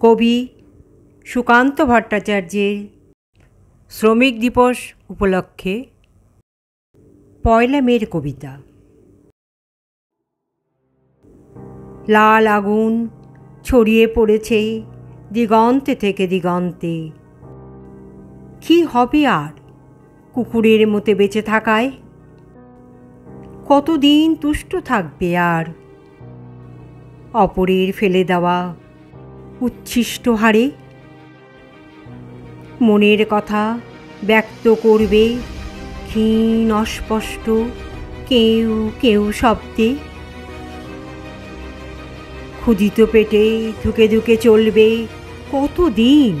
কবি সুকান্ত ভট্টাচার্যের শ্রমিক দিবস উপলক্ষে পয়লা মের কবিতা। লাল আগুন ছড়িয়ে পড়েছে দিগন্তে থেকে দিগন্তে। কি হবে আর কুকুরের মতো বেঁচে থাকায়? কতদিন তুষ্ট থাকবে আর অপরের ফেলে দেওয়া উচ্ছিষ্ট হারে? মনের কথা ব্যক্ত করবে ক্ষীণ অস্পষ্ট কেউ কেউ শব্দে। ক্ষুধিত পেটে ধুকে ধুকে চলবে কতদিন?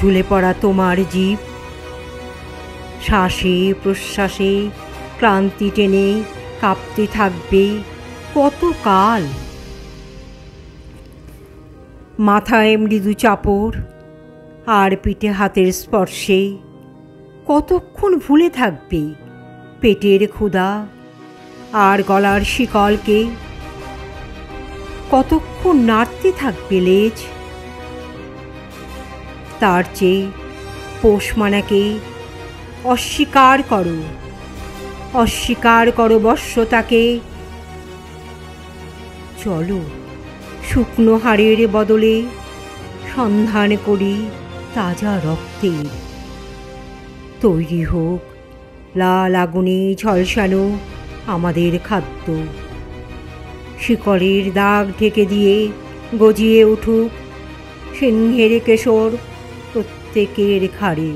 ঝুলে পড়া তোমার জীব শ্বাসে প্রশ্বাসে ক্লান্তি টেনে কাঁপতে থাকবে কতকাল? মাথায় মৃদু চাপড় আর পিঠে হাতের স্পর্শে কতক্ষণ ভুলে থাকবে পেটের ক্ষুধা আর গলার শিকলকে? কতক্ষণ নাড়তে থাকবে লেজ? তার চেয়ে পোষমানাকে অস্বীকার করো, অস্বীকার করো বশ্যতাকে। চলো শুকনো হাড়ের বদলে সন্ধান করি তাজা রক্তের। তৈরি হোক লাল আগুনে ঝলসানো আমাদের খাদ্য। শিকলের দাগ ঢেকে দিয়ে গজিয়ে উঠুক সিংহের কেশর প্রত্যেকের ঘাড়ে।